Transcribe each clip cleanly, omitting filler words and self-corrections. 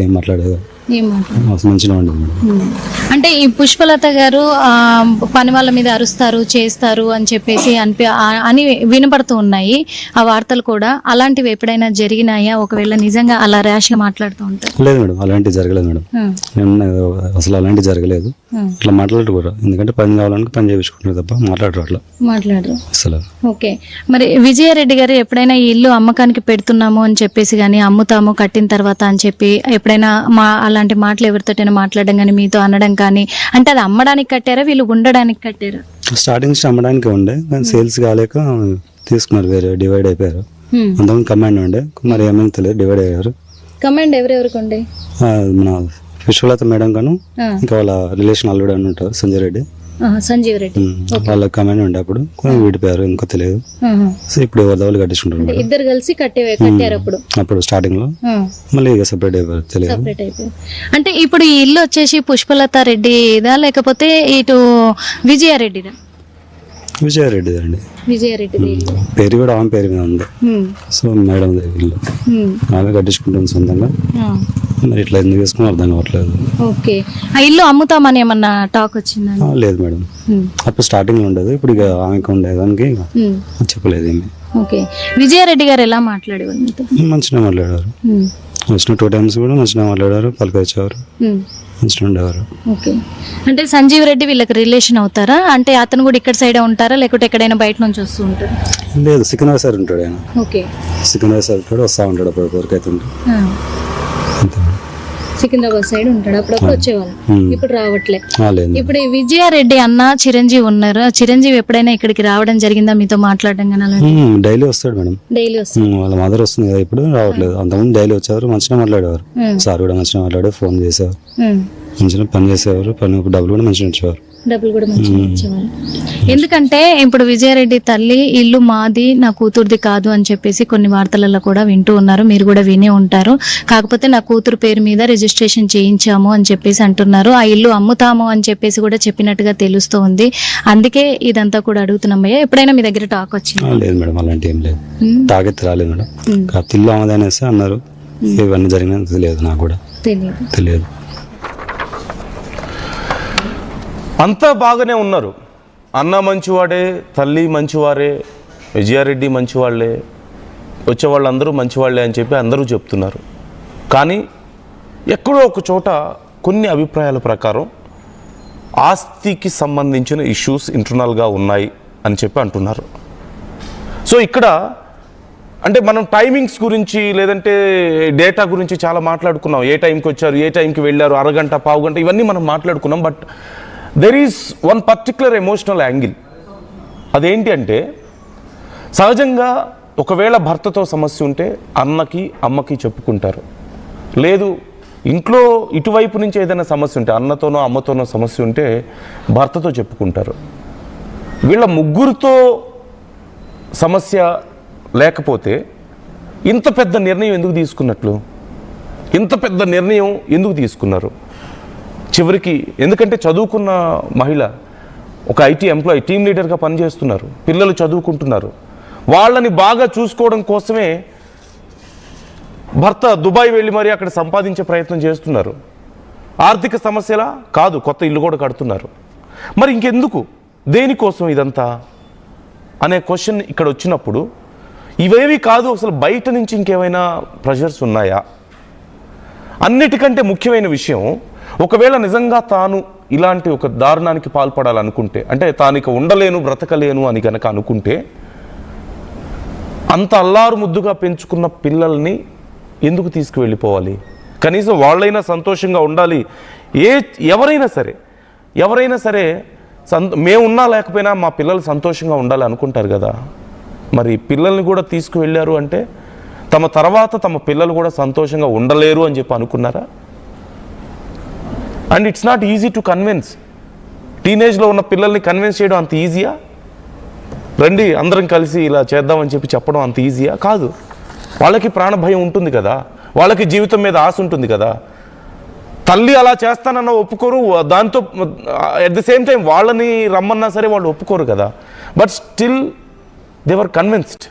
ఏం మాట్లాడేది మంచిగా ఉండేది. అంటే ఈ పుష్పలత గారు పని వాళ్ళ మీద అరుస్తారు చేస్తారు అని చెప్పేసి అని వినపడుతూ ఉన్నాయి ఆ వార్తలు కూడా. అలాంటివి ఎప్పుడైనా జరిగినాయా? ఒకవేళ నిజంగా అలా ర్యాష్ గా మాట్లాడుతూ ఉంటారు? లేదు మేడం, అలాంటివి జరగలేదు మేడం. అసలు అలాంటివి జరగలేదు. అట్లా మాట్లాడరు కూడా, ఎందుకంటే పని కావాలని పని చేయించుకుంటారు తప్ప మాట్లాడరు అట్లా మాట్లాడరు అసలు. ఓకే, మరి విజయారెడ్డి గారు ఎప్పుడైనా ఈ ఇల్లు అమ్మకానికి పెడుతున్నాము అని చెప్పేసి కానీ, అమ్ముతాము కట్టిన తర్వాత అని చెప్పి ఎప్పుడైనా అలాంటి మాటలు ఎవరితోటైనా మాట్లాడడం కానీ, మీతో అనడం కానీ, అంటే అది అమ్మడానికి కట్టారా వీళ్ళు ఉండడానికి కట్టారా? స్టార్టింగ్ అమ్మడానికి ఉండే, కానీ సేల్స్ కాలేక తీసుకున్నారు, వేరే డివైడ్ అయిపోయారు. అంతకుముందు కమాండ్ ఉండే, మరి ఏమైనా తెలియదు, డివైడ్ అయ్యారు. కమాండ్ ఎవరెవరికి ఉండే? మన పుష్పలత మేడం గాను, ఇంకా వాళ్ళ రిలేషన్ అల్లుడు అని ఉంటారు సంజయ్ రెడ్డి, సంజీవ్ రెడ్డి, వాళ్ళ కమాండ్ ఉండే. అప్పుడు విడిపోయారు, ఇంకా తెలియదు. సో ఇప్పుడు ఎవరి వాళ్ళు కట్టించుకుంటారు, ఇద్దరు కలిసి కట్టారు అప్పుడు స్టార్టింగ్ లో. మళ్ళీ ఇక సెపరేట్ అయిపోయారు, తెలియదు. అంటే ఇప్పుడు ఈ ఇల్లు వచ్చేసి పుష్పలత రెడ్డిదా లేకపోతే ఇటు విజయారెడ్డిదా? విజయారెడ్డి అండి. విజయారెడ్డి పేరు కూడా ఆమె పేరు మీద ఉంది. సో మేడం ఇల్లు ఆమె కట్టించుకుంటుంది సొంతంగా. మరి ఇట్లా ఎందుకు వేసుకుని అర్థం కావట్లేదు. ఓకే, ఆ ఇల్లు అమ్ముతామని ఏమన్నా టాక్ వచ్చిందా? లేదు మేడం, అప్పుడు స్టార్టింగ్ లో ఉండదు, ఇప్పుడు ఇక ఆమెకు ఉండేదానికి చెప్పలేదు ఏమి. ఓకే, విజయారెడ్డి గారు ఎలా మాట్లాడేవారు? మంచిగా మాట్లాడారు, వచ్చిన 2 times కూడా మంచిగా మాట్లాడారు, పలకరించేవారు, మంచిగా ఉండేవారు. ఓకే, అంటే సంజీవ్ రెడ్డి వీళ్ళకి రిలేషన్ అవుతారా? అంటే అతను కూడా ఇక్కడ సైడే ఉంటారా లేకపోతే ఎక్కడైనా బయట నుంచి వస్తూ ఉంటారు? లేదు, సికింద్రాబాద్ సైడ్ ఉంటాడు ఆయన. ఓకే, సికింద్రాబాద్ సైడ్ కూడా వస్తూ ఉంటాడు అప్పుడప్పుడు అయితే. సికింద్రాబాద్ సైడ్ ఉంటాడు, అప్పుడప్పుడు వచ్చేవాళ్ళు. ఇప్పుడు రావట్లే. ఇప్పుడు విజయారెడ్డి అన్న చిరంజీవి ఉన్నారు, చిరంజీవి ఎప్పుడైనా ఇక్కడికి రావడం జరిగిందా, మీతో మాట్లాడడం కానీ? డైలీ వస్తాడు మేడం, డైలీ వస్తాడు. వాళ్ళ మదర్ వస్తుంది కదా, ఇప్పుడు రావట్లేదు. అంతకుముందు డైలీ వచ్చేవారు, మంచిగా మాట్లాడేవారు. సార్ కూడా మంచిగా మాట్లాడే, ఫోన్ చేసేవారు, మంచిగా పని చేసేవారు, పని డబ్బులు కూడా మంచిగా ఇచ్చేవారు. డబ్బులు కూడా మంచిగా ఇచ్చేవాళ్ళు. ఎందుకంటే ఇప్పుడు విజయారెడ్డి తల్లి ఇల్లు మాది, నా కూతురుది కాదు అని చెప్పేసి కొన్ని వార్తలలో కూడా వింటూ ఉన్నారు, మీరు కూడా వినే ఉంటారు. కాకపోతే నా కూతురు పేరు మీద రిజిస్ట్రేషన్ చేయించాము అని చెప్పేసి అంటున్నారు. ఆ ఇల్లు అమ్ముతాము అని చెప్పేసి కూడా చెప్పినట్టుగా తెలుస్తూ ఉంది. అందుకే ఇదంతా కూడా అడుగుతున్నాం. భయ్య, ఎప్పుడైనా మీ దగ్గర టాక్ వచ్చింది? లేదు మేడం, అలాంటి ఏం లేదు, టాక్ అయితే రాలేదు మేడం. ఇల్లు అమ్మదనేసి అన్నారు, ఇవన్నీ జరిగిన తెలియదు, నాకు కూడా తెలియదు. అంతా బాగానే ఉన్నారు, అన్న మంచివాడే, తల్లి మంచివారే, విజయారెడ్డి మంచివాళ్లే, వచ్చేవాళ్ళందరూ మంచివాళ్లే అని చెప్పి అందరూ చెప్తున్నారు. కానీ ఎక్కడో ఒక చోట కొన్ని అభిప్రాయాల ప్రకారం ఆస్తికి సంబంధించిన ఇష్యూస్ ఇంటర్నల్గా ఉన్నాయి అని చెప్పి అంటున్నారు. సో ఇక్కడ అంటే మనం టైమింగ్స్ గురించి లేదంటే డేటా గురించి చాలా మాట్లాడుకున్నాం. ఏ టైంకి వచ్చారు, ఏ టైంకి వెళ్ళారు, అరగంట, పావుగంట, ఇవన్నీ మనం మాట్లాడుకున్నాం. But there is one particular emotional angle. అదేంటి అంటే, సహజంగా ఒకవేళ భర్తతో సమస్య ఉంటే అన్నకి అమ్మకి చెప్పుకుంటారు. లేదు, ఇంట్లో ఇటువైపు నుంచి ఏదైనా సమస్య ఉంటే, అన్నతోనో అమ్మతోనో సమస్య ఉంటే భర్తతో చెప్పుకుంటారు. వీళ్ళ ముగ్గురితో సమస్య లేకపోతే ఇంత పెద్ద నిర్ణయం ఎందుకు తీసుకున్నట్లు? ఇంత పెద్ద నిర్ణయం ఎందుకు తీసుకున్నారు చివరికి? ఎందుకంటే చదువుకున్న మహిళ, ఒక ఐటీ ఎంప్లాయీ, టీమ్ లీడర్గా పనిచేస్తున్నారు, పిల్లలు చదువుకుంటున్నారు. వాళ్ళని బాగా చూసుకోవడం కోసమే భర్త దుబాయ్ వెళ్ళి మరి అక్కడ సంపాదించే ప్రయత్నం చేస్తున్నారు. ఆర్థిక సమస్యలా కాదు, కొత్త ఇల్లు కూడా కడుతున్నారు. మరి ఇంకెందుకు, దేనికోసం ఇదంతా అనే క్వశ్చన్ ఇక్కడ వచ్చినప్పుడు, ఇవేవి కాదు, అసలు బయట నుంచి ఇంకేమైనా ప్రెషర్స్ ఉన్నాయా? అన్నిటికంటే ముఖ్యమైన విషయం, ఒకవేళ నిజంగా తాను ఇలాంటి ఒక దారుణానికి పాల్పడాలనుకుంటే, అంటే తాను ఉండలేను, బ్రతకలేను అని కనుక అనుకుంటే, అంత అల్లారు ముద్దుగా పెంచుకున్న పిల్లల్ని ఎందుకు తీసుకువెళ్ళిపోవాలి? కనీసం వాళ్ళైనా సంతోషంగా ఉండాలి. ఎవరైనా సరే మేమున్నా లేకపోయినా మా పిల్లలు సంతోషంగా ఉండాలి అనుకుంటారు కదా. మరి పిల్లల్ని కూడా తీసుకువెళ్ళారు అంటే తమ తర్వాత తమ పిల్లలు కూడా సంతోషంగా ఉండలేరు అని చెప్పి అనుకున్నారా? And it's not easy to convince. టీనేజ్లో ఉన్న పిల్లల్ని కన్విన్స్ చేయడం అంత ఈజీయా? రండి అందరం కలిసి ఇలా చేద్దామని చెప్పి చెప్పడం అంత ఈజీయా? కాదు. వాళ్ళకి ప్రాణభయం ఉంటుంది కదా, వాళ్ళకి జీవితం మీద ఆశ ఉంటుంది కదా. తల్లి అలా చేస్తానన్న ఒప్పుకోరు, దాంతో అట్ ద సేమ్ టైం వాళ్ళని రమ్మన్నా సరే వాళ్ళు ఒప్పుకోరు కదా. But still they were convinced.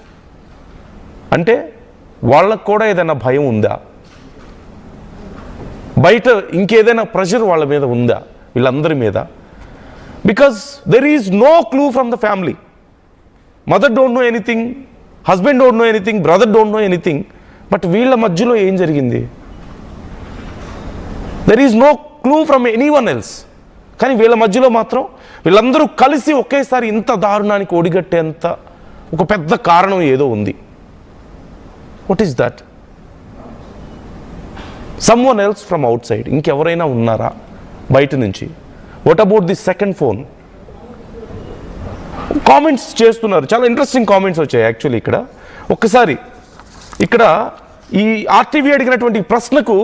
అంటే వాళ్ళకు కూడా ఏదైనా భయం ఉందా? బయట ఇంకేదైనా ప్రెషర్ వాళ్ళ మీద ఉందా, వీళ్ళందరి మీద? Because there is no clue from the family. Mother don't know anything, husband don't know anything, brother don't know anything. But వీళ్ళ మధ్యలో ఏం జరిగింది? There is no clue from anyone else. కానీ వీళ్ళ మధ్యలో మాత్రం వీళ్ళందరూ కలిసి ఒకేసారి ఇంత దారుణానికి ఒడిగట్టేంత ఒక పెద్ద కారణం ఏదో ఉంది. What is that? Someone else from out side, ఇంకెవరైనా ఉన్నారా బయట నుంచి? What about the second phone? Comments చేస్తున్నారు, చాలా ఇంట్రెస్టింగ్ కామెంట్స్ వచ్చాయి యాక్చువల్లీ. ఒక్కసారి ఇక్కడ ఈ ఆర్టీవీ అడిగినటువంటి ప్రశ్నకు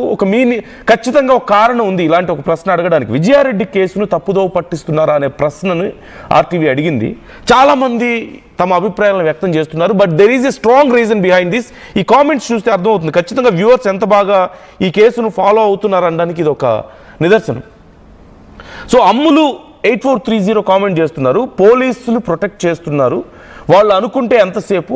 ఖచ్చితంగా ఒక కారణం ఉంది ఇలాంటి ఒక ప్రశ్న అడగడానికి. విజయారెడ్డి కేసును తప్పుదోవ పట్టిస్తున్నారా అనే ప్రశ్నను ఆర్టీవీ అడిగింది. చాలామంది తమ అభిప్రాయాలను వ్యక్తం చేస్తున్నారు. But there is a strong reason behind this. ఈ కామెంట్స్ చూస్తే అర్థమవుతుంది ఖచ్చితంగా వ్యూవర్స్ ఎంత బాగా ఈ కేసును ఫాలో అవుతున్నారు అనడానికి ఇది ఒక నిదర్శనం. సో అమ్ములు 8430 కామెంట్ చేస్తున్నారు, పోలీసులు ప్రొటెక్ట్ చేస్తున్నారు, వాళ్ళు అనుకుంటే ఎంతసేపు